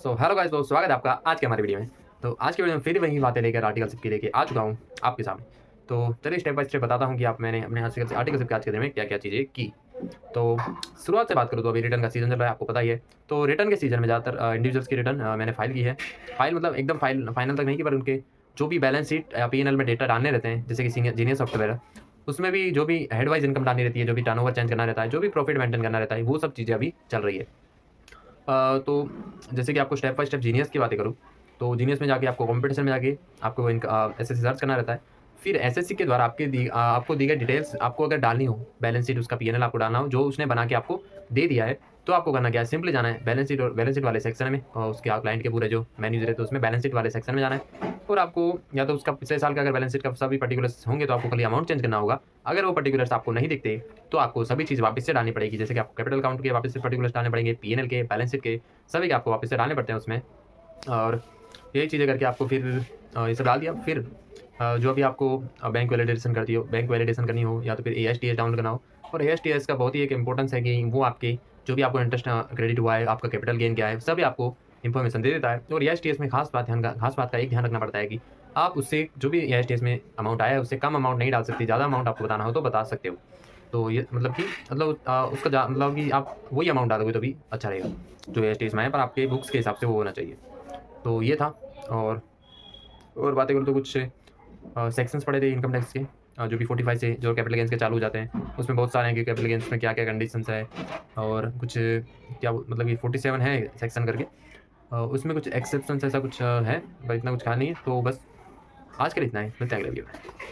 So hello guys, तो स्वागत है आपका आज के हमारी वीडियो में। तो आज की वीडियो में फिर वही बातें लेकर आर्टिकलशिप की लेके आ चुका हूँ आपके सामने। तो चलिए स्टेप बाय स्टेप बताता हूँ कि आप मैंने अपने आर्टिकलशिप के आज के दिन में क्या-क्या चीज़ें की। तो शुरुआत से बात करूँ तो अभी रिटर्न का सीज़न चल रहा है, आपको पता ही है। तो रिटर्न के सीज़न में ज़्यादातर इंडिविजुअल्स की रिटर्न मैंने फाइल की है। फाइल मतलब एकदम फाइनल तक नहीं की, पर उनके जो भी बैलेंस शीट या पी&एल में डेटा डालने रहते हैं, जैसे कि जीनियस सॉफ्टवेयर है, उसमें भी जो भी हेड वाइज़ इनकम डालनी रहती है, जो भी टर्नओवर चेंज करना रहता है, जो भी प्रॉफिट मेंटेन करना रहता है, वो सब चीज़ें अभी चल रही है। तो जैसे कि आपको स्टेप बाय स्टेप जीनियस की बातें करूँ, तो जीनियस में जाके आपको कॉम्पिटिशन में जाके आपको ऐसे सर्च करना रहता है। फिर एसएससी के द्वारा आपको दी गई डिटेल्स आपको अगर डालनी हो, बैलेंस शीट उसका पी&एल आपको डालना हो, जो उसने बना के आपको दे दिया है, तो आपको करना क्या है, सिंपली जाना है बैलेंस शीट वाले सेक्शन में और उसके क्लाइंट के पूरे जो मेन्यूज़ रहते हैं, उसमें बैलेंस शीट वाले सेक्शन में जाना है और आपको या तो उसका पिछले साल का अगर बैलेंस शीट का सभी पर्टिकुलर्स होंगे, तो आपको खाली अमाउंट चेंज करना होगा। अगर वो पर्टिकुलर्स आपको नहीं दिखते, तो आपको सभी चीज़ वापस से डालनी पड़ेगी। जैसे कि आपको कैपिटल अकाउंट के वापस से पर्टिकुलर्स डालने पड़ेंगे, पी&एल के, बैलेंस शीट के, सभी के आपको वापस से डालने पड़ते हैं उसमें। और यही चीज़ें करके आपको फिर ये सब डाल दिया। फिर जो भी आपको बैंक वैलिडेशन करनी हो या तो फिर एएसटीएस डाउनलोड करना हो। और एएसटीएस का बहुत ही एक इम्पोर्टेंस है कि वो आपके जो भी आपको इंटरेस्ट क्रेडिट हुआ है, आपका कैपिटल गेन क्या है, सभी आपको इन्फॉर्मेशन दे देता है। और एएसटीएस में खास बात का एक ध्यान रखना पड़ता है कि आप उससे जो भी एएसटीएस में अमाउंट आया है, उससे कम अमाउंट नहीं डाल सकते। ज़्यादा अमाउंट आपको बताना हो तो बता सकते हो। तो ये मतलब कि उसका मतलब कि आप वही अमाउंट डालोगे तो भी अच्छा रहेगा, जो एएसटीएस में है, पर आपके बुक्स के हिसाब से वो होना चाहिए। तो ये था। और और बातें करूँ तो कुछ सेक्शंस पढ़े थे इनकम टैक्स के, जो कि 45 से जो कैपिटल गेन्स के चालू हो जाते हैं। उसमें बहुत सारे हैं कि कैपिटल गेन्स में क्या-क्या कंडीशंस है और कुछ क्या मतलब ये 47 है सेक्शन करके। उसमें कुछ एक्सेप्शंस ऐसा कुछ है, पर इतना कुछ ख़ास नहीं है। तो बस आज के लिए इतना ही। मिलते हैं अगले वीडियो में।